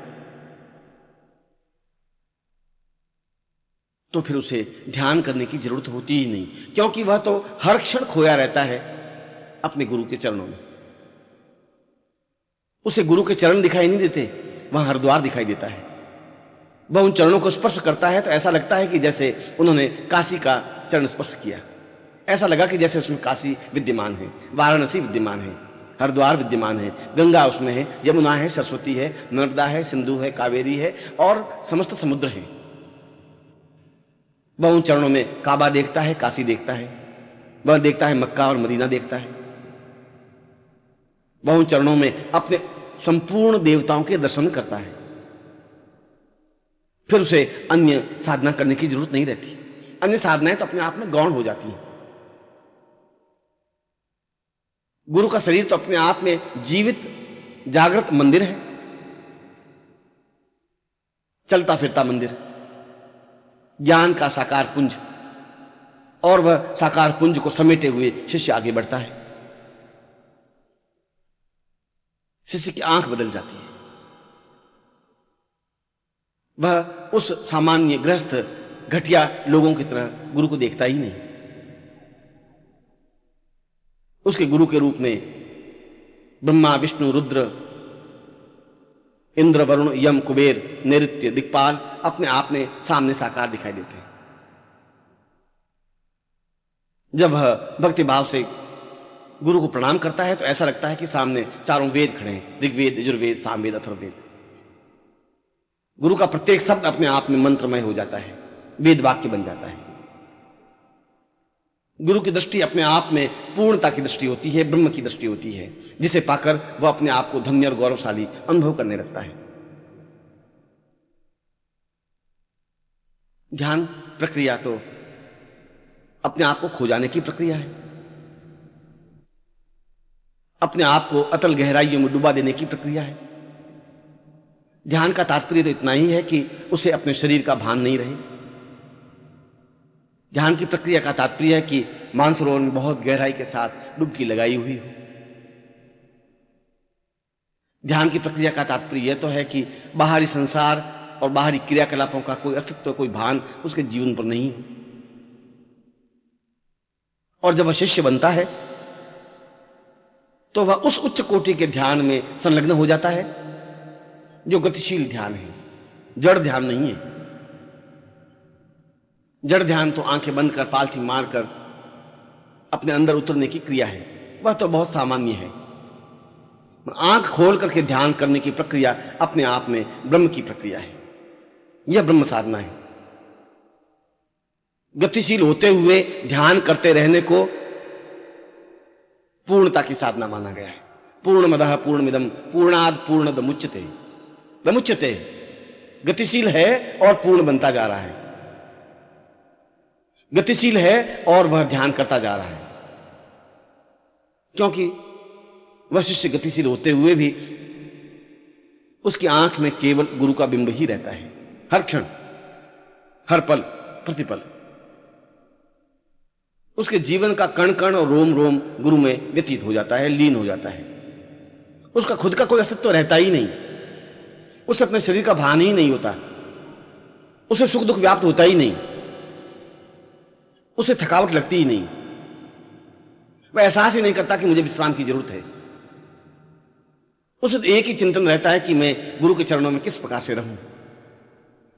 तो फिर उसे ध्यान करने की जरूरत होती ही नहीं, क्योंकि वह तो हर क्षण खोया रहता है अपने गुरु के चरणों में। उसे गुरु के चरण दिखाई नहीं देते, वहां हरिद्वार दिखाई देता है। वह उन चरणों को स्पर्श करता है तो ऐसा लगता है कि जैसे उन्होंने काशी का चरण स्पर्श किया, ऐसा लगा कि जैसे उसमें काशी विद्यमान है, वाराणसी विद्यमान है, हरिद्वार विद्यमान है, गंगा उसमें है, यमुना है, सरस्वती है, नर्मदा है, सिंधु है, कावेरी है और समस्त समुद्र है। वह उन चरणों में काबा देखता है, काशी देखता है, वह देखता है मक्का और मदीना देखता है। वह उन चरणों में अपने संपूर्ण देवताओं के दर्शन करता है। फिर उसे अन्य साधना करने की जरूरत नहीं रहती, अन्य साधनाएं तो अपने आप में गौण हो जाती हैं। गुरु का शरीर तो अपने आप में जीवित जागृत मंदिर है, चलता फिरता मंदिर, ज्ञान का साकार पुंज, और वह साकार पुंज को समेटे हुए शिष्य आगे बढ़ता है। शिष्य की आंख बदल जाती है, वह उस सामान्य गृहस्थ घटिया लोगों की तरह गुरु को देखता ही नहीं। उसके गुरु के रूप में ब्रह्मा, विष्णु, रुद्र, इंद्र, वरुण, यम, कुबेर, नैऋत्य, दिक्पाल अपने आप में सामने साकार दिखाई देते हैं। जब भक्ति भाव से गुरु को प्रणाम करता है तो ऐसा लगता है कि सामने चारों वेद खड़े हैं, ऋग्वेद, यजुर्वेद, सामवेद, अथर्ववेद। गुरु का प्रत्येक शब्द अपने आप में मंत्रमय हो जाता है, वेद वाक्य बन जाता है। गुरु की दृष्टि अपने आप में पूर्णता की दृष्टि होती है, ब्रह्म की दृष्टि होती है, जिसे पाकर वह अपने आप को धन्य और गौरवशाली अनुभव करने लगता है। ध्यान प्रक्रिया तो अपने आप को खो जाने की प्रक्रिया है, अपने आप को अतल गहराइयों में डुबा देने की प्रक्रिया है। ध्यान का तात्पर्य तो इतना ही है कि उसे अपने शरीर का भान नहीं रहे। ध्यान की प्रक्रिया का तात्पर्य है कि मानसरोवर में बहुत गहराई के साथ डुबकी लगाई हुई हो। ध्यान की प्रक्रिया का तात्पर्य यह तो है कि बाहरी संसार और बाहरी क्रियाकलापों का कोई अस्तित्व, कोई भान उसके जीवन पर नहीं हो। और जब वह शिष्य बनता है तो वह उस उच्च कोटि के ध्यान में संलग्न हो जाता है जो गतिशील ध्यान है, जड़ ध्यान नहीं है। जड़ ध्यान तो आंखें बंद कर, पालथी मारकर अपने अंदर उतरने की क्रिया है, वह तो बहुत सामान्य है। आंख खोल करके ध्यान करने की प्रक्रिया अपने आप में ब्रह्म की प्रक्रिया है, यह ब्रह्म साधना है। गतिशील होते हुए ध्यान करते रहने को पूर्णता की साधना माना गया है। पूर्णमदः पूर्णमिदं पूर्णाद पूर्णदमुच्यते। दमुच्यते गतिशील है और पूर्ण बनता जा रहा है, गतिशील है और वह ध्यान करता जा रहा है, क्योंकि वह शिष्य गतिशील होते हुए भी उसकी आंख में केवल गुरु का बिंब ही रहता है, हर क्षण, हर पल, प्रतिपल। उसके जीवन का कण कण और रोम रोम गुरु में व्यतीत हो जाता है, लीन हो जाता है। उसका खुद का कोई अस्तित्व रहता ही नहीं, उसे अपने शरीर का भान ही नहीं होता, उसे सुख दुख व्याप्त होता ही नहीं, उसे थकावट लगती ही नहीं, वह एहसास ही नहीं करता कि मुझे विश्राम की जरूरत है। उसे तो एक ही चिंतन रहता है कि मैं गुरु के चरणों में किस प्रकार से रहूं,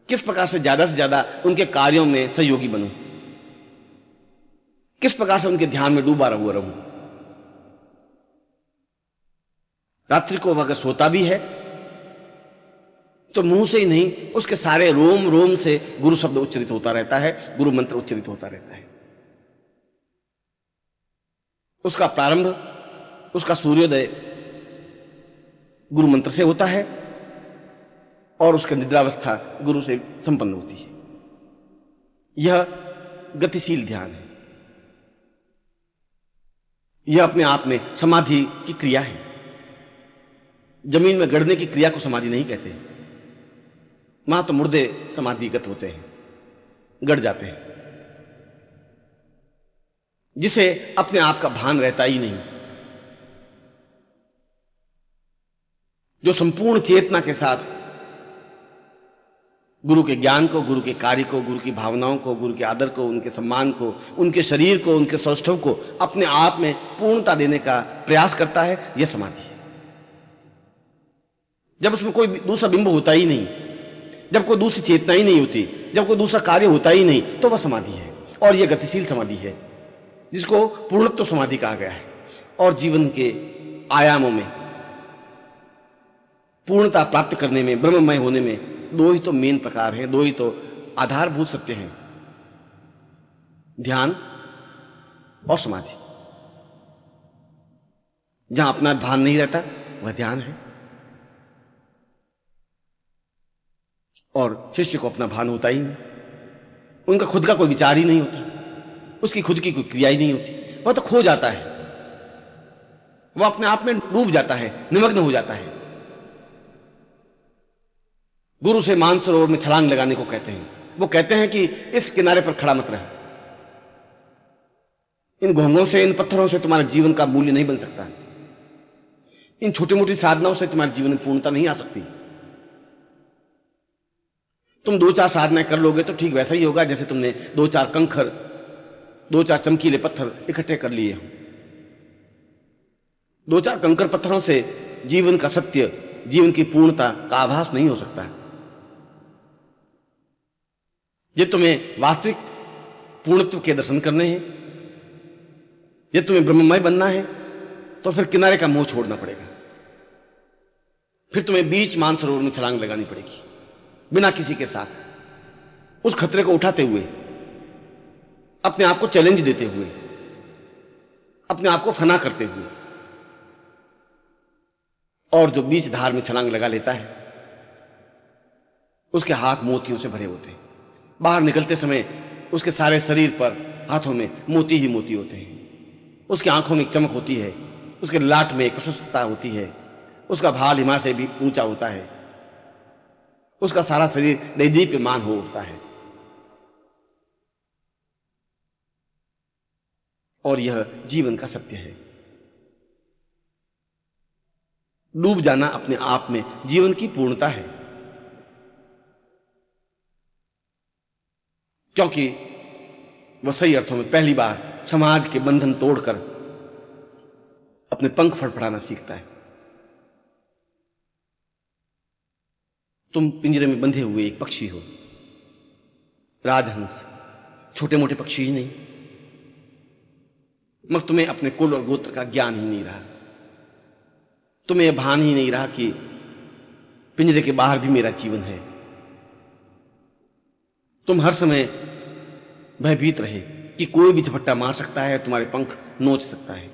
किस प्रकार से ज्यादा उनके कार्यों में सहयोगी बनूं, किस प्रकार से उनके ध्यान में डूबा रहूं। रात्रि को अगर सोता भी है तो मुंह से ही नहीं, उसके सारे रोम रोम से गुरु शब्द उच्चरित होता रहता है, गुरु मंत्र उच्चरित होता रहता है। उसका प्रारंभ, उसका सूर्योदय गुरु मंत्र से होता है और उसकी निद्रावस्था गुरु से संपन्न होती है। यह गतिशील ध्यान है, यह अपने आप में समाधि की क्रिया है। जमीन में गड़ने की क्रिया को समाधि नहीं कहते, वहां तो मुर्दे समाधिगत होते हैं, गड़ जाते हैं, जिसे अपने आप का भान रहता ही नहीं, जो संपूर्ण चेतना के साथ गुरु के ज्ञान को, गुरु के कार्य को, गुरु की भावनाओं को, गुरु के आदर को, उनके सम्मान को, उनके शरीर को, उनके सौष्ठव को अपने आप में पूर्णता देने का प्रयास करता है, यह समाधि है। जब उसमें कोई दूसरा बिंब होता ही नहीं, जब कोई दूसरी चेतना ही नहीं होती, जब कोई दूसरा कार्य होता ही नहीं, तो वह समाधि है। और यह गतिशील समाधि है जिसको पूर्णत्व समाधि कहा गया है। और जीवन के आयामों में पूर्णता प्राप्त करने में, ब्रह्ममय होने में दो ही तो मेन प्रकार हैं, दो ही तो आधारभूत सत्य हैं, ध्यान और समाधि। जहां अपना भान नहीं रहता वह ध्यान है, और शिष्य को अपना भान होता ही नहीं, उनका खुद का कोई विचार ही नहीं होता, उसकी खुद की कोई क्रिया ही नहीं होती, वह तो खो जाता है, वह अपने आप में डूब जाता है, निमग्न हो जाता है। गुरु से मानसरोवर में छलांग लगाने को कहते हैं। वो कहते हैं कि इस किनारे पर खड़ा मत रह, इन घोंघों से, इन पत्थरों से तुम्हारे जीवन का मूल्य नहीं बन सकता, इन छोटी मोटी साधनाओं से तुम्हारे जीवन में पूर्णता नहीं आ सकती। तुम दो चार साधनाएं कर लोगे तो ठीक वैसा ही होगा जैसे तुमने दो चार कंखर, दो चार चमकीले पत्थर इकट्ठे कर लिए हो। दो चार कंकर पत्थरों से जीवन का सत्य जीवन की पूर्णता का आभास नहीं हो सकता। ये तुम्हें वास्तविक पूर्णत्व के दर्शन करने हैं, ये तुम्हें ब्रह्ममय बनना है, तो फिर किनारे का मोह छोड़ना पड़ेगा। फिर तुम्हें बीच मानसरोवर में छलांग लगानी पड़ेगी, बिना किसी के साथ, उस खतरे को उठाते हुए, अपने आप को चैलेंज देते हुए, अपने आप को फना करते हुए। और जो बीच धार में छलांग लगा लेता है, उसके हाथ मोतियों से भरे होते हैं। बाहर निकलते समय उसके सारे शरीर पर, हाथों में मोती ही मोती होते हैं। उसकी आंखों में एक चमक होती है, उसके लाट में एक प्रशस्तता होती है, उसका भाल हिमा से भी ऊंचा होता है, उसका सारा शरीर दैदीप्यमान हो उठता है। और यह जीवन का सत्य है। डूब जाना अपने आप में जीवन की पूर्णता है, क्योंकि वह सही अर्थों में पहली बार समाज के बंधन तोड़कर अपने पंख फड़फड़ाना सीखता है। तुम पिंजरे में बंधे हुए एक पक्षी हो, राजहंस, छोटे मोटे पक्षी ही नहीं, मगर तुम्हें अपने कुल और गोत्र का ज्ञान ही नहीं रहा। तुम्हें यह भान ही नहीं रहा कि पिंजरे के बाहर भी मेरा जीवन है। तुम हर समय भयभीत रहे कि कोई भी झपट्टा मार सकता है, तुम्हारे पंख नोच सकता है।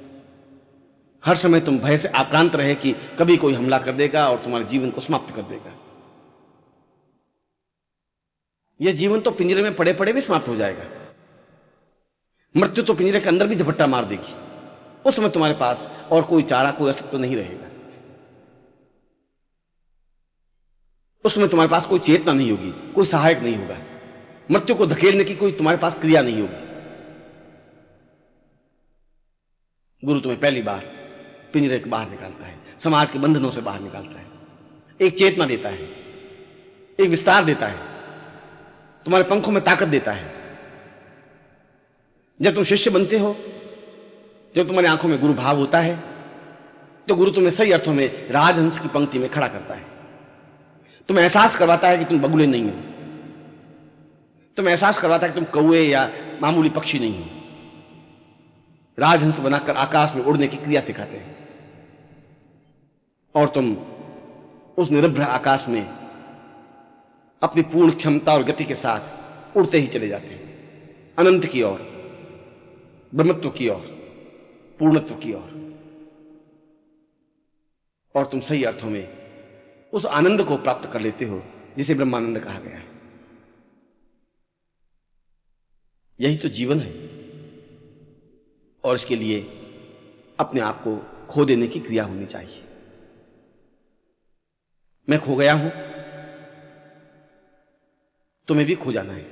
हर समय तुम भय से आक्रांत रहे कि कभी कोई हमला कर देगा और तुम्हारे जीवन को समाप्त कर देगा। यह जीवन तो पिंजरे में पड़े पड़े भी समाप्त हो जाएगा। मृत्यु तो पिंजरे के अंदर भी झपट्टा मार देगी। उस समय तुम्हारे पास और कोई चारा, कोई अस्तित्व नहीं रहेगा। उस समय तुम्हारे पास कोई चेतना नहीं होगी, कोई सहायक नहीं होगा। मृत्यु को धकेलने की कोई तुम्हारे पास क्रिया नहीं होगी। गुरु तुम्हें पहली बार पिंजरे के बाहर निकालता है, समाज के बंधनों से बाहर निकालता है, एक चेतना देता है, एक विस्तार देता है, तुम्हारे पंखों में ताकत देता है। जब तुम शिष्य बनते हो, जब तुम्हारी आंखों में गुरु भाव होता है, तो गुरु तुम्हें सही अर्थों में राजहंस की पंक्ति में खड़ा करता है। तुम्हें एहसास करवाता है कि तुम बगुले नहीं हो। तुम्हें एहसास करवाता है कि तुम कौए या मामूली पक्षी नहीं हो। राजहंस बनाकर आकाश में उड़ने की क्रिया सिखाते हैं, और तुम उस निरभ्र आकाश में अपनी पूर्ण क्षमता और गति के साथ उड़ते ही चले जाते हैं, अनंत की ओर, ब्रह्मत्व की ओर, पूर्णत्व की ओर। और तुम सही अर्थों में उस आनंद को प्राप्त कर लेते हो जिसे ब्रह्मानंद कहा गया है। यही तो जीवन है, और इसके लिए अपने आप को खो देने की क्रिया होनी चाहिए। मैं खो गया हूं, तुम्हें भी खो जाना है,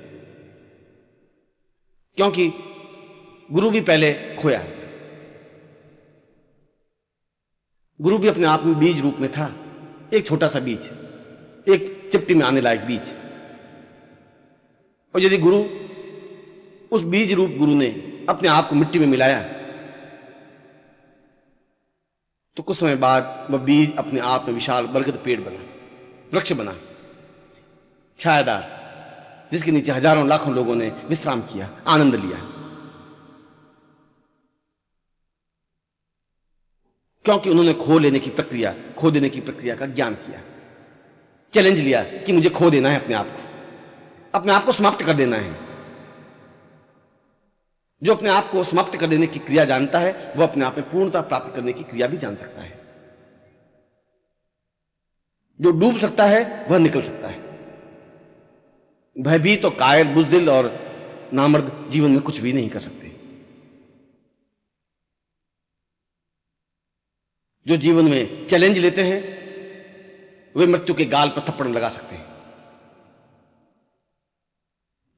क्योंकि गुरु भी पहले खोया है। गुरु भी अपने आप में बीज रूप में था, एक छोटा सा बीज, एक चिपटी में आने लायक बीज। और यदि गुरु, उस बीज रूप गुरु ने अपने आप को मिट्टी में मिलाया, तो कुछ समय बाद वह बीज अपने आप में विशाल बरगद पेड़ बना, वृक्ष बना, छायादार, जिसके नीचे हजारों लाखों लोगों ने विश्राम किया, आनंद लिया। क्योंकि उन्होंने खो देने की प्रक्रिया का ज्ञान किया, चैलेंज लिया कि मुझे खो देना है, अपने आप को समाप्त कर देना है। जो अपने आप को समाप्त कर देने की क्रिया जानता है, वह अपने आप में पूर्णता प्राप्त करने की क्रिया भी जान सकता है। जो डूब सकता है वह निकल सकता है। भयभीत और कायर, बुज़दिल और नामर्द जीवन में कुछ भी नहीं कर सकते। जो जीवन में चैलेंज लेते हैं, वे मृत्यु के गाल पर थप्पड़ लगा सकते हैं।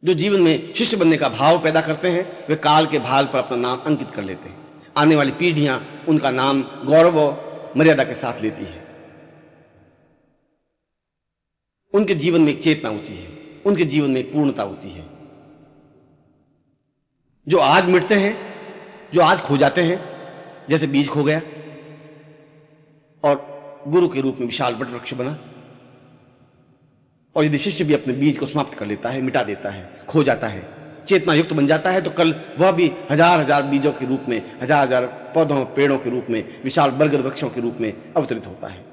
जो जीवन में शिष्य बनने का भाव पैदा करते हैं, वे काल के भाल पर अपना नाम अंकित कर लेते हैं। आने वाली पीढ़ियां उनका नाम गौरव और मर्यादा के साथ लेती है। उनके जीवन में एक चेतना होती है, उनके जीवन में एक पूर्णता होती है। जो आज मिटते हैं, जो आज खो जाते हैं, जैसे बीज खो गया और गुरु के रूप में विशाल वट वृक्ष बना। और यदि शिष्य भी अपने बीज को समाप्त कर लेता है, मिटा देता है, खो जाता है, चेतना युक्त बन जाता है, तो कल वह भी हजार हजार बीजों के रूप में, हजार हजार पौधों पेड़ों के रूप में, विशाल बरगद वृक्षों के रूप में अवतरित होता है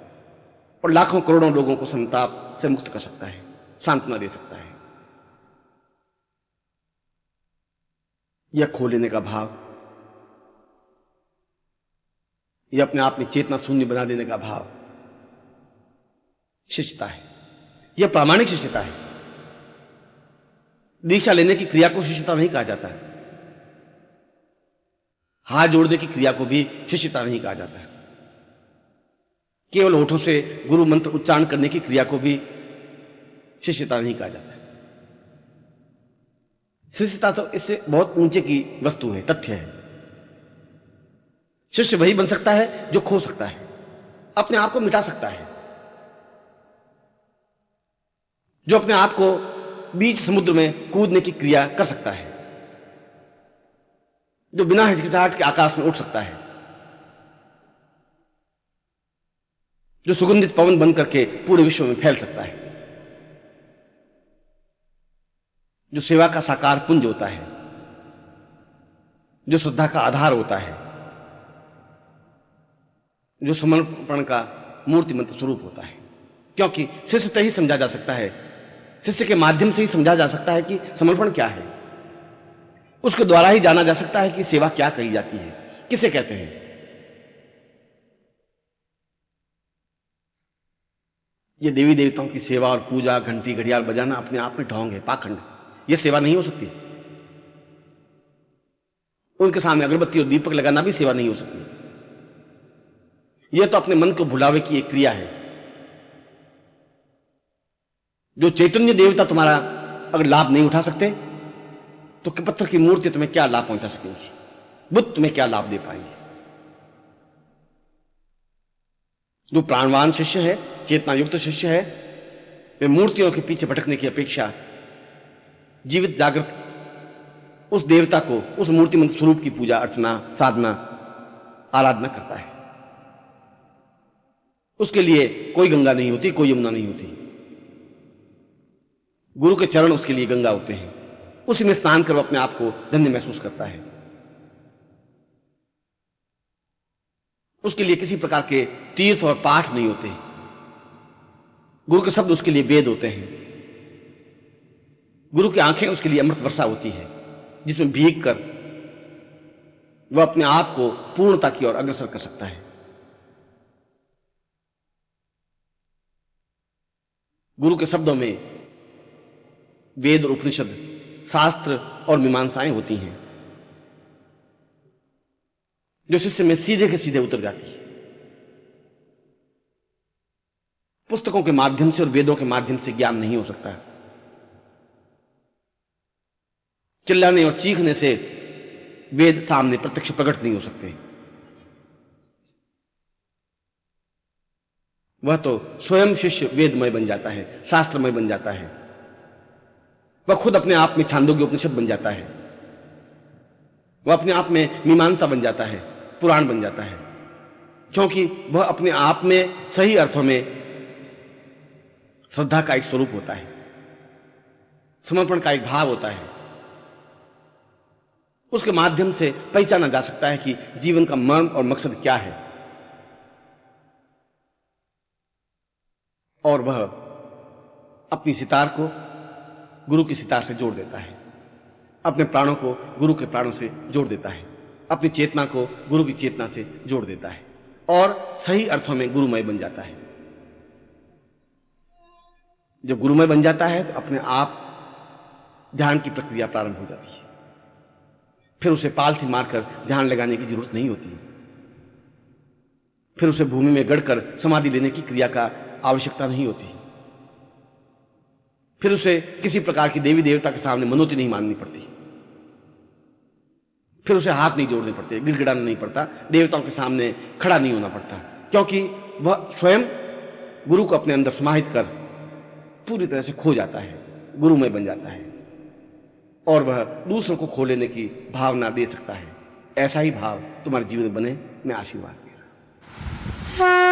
और लाखों करोड़ों लोगों को संताप से मुक्त कर सकता है, सांत्वना दे सकता है। यह खो लेने का भाव, यह अपने आप में चेतना शून्य बना देने का भाव शिष्यता है। यह प्रामाणिक शिष्यता है। दीक्षा लेने की क्रिया को शिष्यता नहीं कहा जाता है। हाथ जोड़ने की क्रिया को भी शिष्यता नहीं कहा जाता है। केवल होठों से गुरु मंत्र उच्चारण करने की क्रिया को भी शिष्यता नहीं कहा जाता है। शिष्यता तो इससे बहुत ऊंचे की वस्तु है, तथ्य है। शिष्य वही बन सकता है जो खो सकता है, अपने आप को मिटा सकता है, जो अपने आप को बीच समुद्र में कूदने की क्रिया कर सकता है, जो बिना हिचकिचाहट के आकाश में उठ सकता है, जो सुगंधित पवन बन करके पूरे विश्व में फैल सकता है, जो सेवा का साकार पुंज होता है, जो श्रद्धा का आधार होता है, जो समर्पण का मूर्तिमंत स्वरूप होता है। क्योंकि शिष्य से ही समझा जा सकता है, शिष्य के माध्यम से ही समझा जा सकता है कि समर्पण क्या है। उसके द्वारा ही जाना जा सकता है कि सेवा क्या कही जाती है, किसे कहते हैं। ये देवी देवताओं की सेवा और पूजा, घंटी घड़ियाल बजाना अपने आप में ढोंग है, पाखंड। यह सेवा नहीं हो सकती। उनके सामने अगरबत्ती और दीपक लगाना भी सेवा नहीं हो सकती। यह तो अपने मन को भुलावे की एक क्रिया है। जो चैतन्य देवता तुम्हारा अगर लाभ नहीं उठा सकते, तो पत्थर की मूर्ति तुम्हें क्या लाभ पहुंचा सकेंगी, बुद्ध तुम्हें क्या लाभ दे पाएंगे। जो प्राणवान शिष्य है, चेतना युक्त शिष्य है, वे मूर्तियों के पीछे भटकने की अपेक्षा जीवित जागृत उस देवता को, उस मूर्तिमंत स्वरूप की पूजा अर्चना, साधना, आराधना करता है। उसके लिए कोई गंगा नहीं होती, कोई यमुना नहीं होती। गुरु के चरण उसके लिए गंगा होते हैं। उसी में स्नान कर वो अपने आप को धन्य महसूस करता है। उसके लिए किसी प्रकार के तीर्थ और पाठ नहीं होते। गुरु के शब्द उसके लिए वेद होते हैं। गुरु की आंखें उसके लिए अमृत वर्षा होती है, जिसमें भीग कर वह अपने आप को पूर्णता की ओर अग्रसर कर सकता है। गुरु के शब्दों में वेद और उपनिषद, शास्त्र और मीमांसाएं होती हैं, जो शिष्य में सीधे के सीधे उतर जाती है। पुस्तकों के माध्यम से और वेदों के माध्यम से ज्ञान नहीं हो सकता। चिल्लाने और चीखने से वेद सामने प्रत्यक्ष प्रकट नहीं हो सकते। वह तो स्वयं शिष्य वेदमय बन जाता है, शास्त्रमय बन जाता है। वह खुद अपने आप में छांदोग्य उपनिषद बन जाता है। वह अपने आप में मीमांसा बन जाता है, पुराण बन जाता है, क्योंकि वह अपने आप में सही अर्थों में श्रद्धा का एक स्वरूप होता है, समर्पण का एक भाव होता है। उसके माध्यम से पहचाना जा सकता है कि जीवन का मर्म और मकसद क्या है, और वह अपनी सितार को गुरु की सितार से जोड़ देता है, अपने प्राणों को गुरु के प्राणों से जोड़ देता है, अपनी चेतना को गुरु की चेतना से जोड़ देता है, और सही अर्थों में गुरुमय बन जाता है। जब गुरुमय बन जाता है तो अपने आप ध्यान की प्रक्रिया प्रारंभ हो जाती है। फिर उसे पालथी मारकर ध्यान लगाने की जरूरत नहीं होती। फिर उसे भूमि में गड़कर समाधि लेने की क्रिया का आवश्यकता नहीं होती। फिर उसे किसी प्रकार की देवी देवता के सामने मनोती नहीं माननी पड़ती। फिर उसे हाथ नहीं जोड़ने पड़ते, गिड़गिड़ाना नहीं पड़ता, देवताओं के सामने खड़ा नहीं होना पड़ता, क्योंकि वह स्वयं गुरु को अपने अंदर समाहित कर पूरी तरह से खो जाता है, गुरुमय बन जाता है, और वह दूसरों को खो लेने की भावना दे सकता है। ऐसा ही भाव तुम्हारे जीवन में बने, मैं आशीर्वाद दे रहा हूं।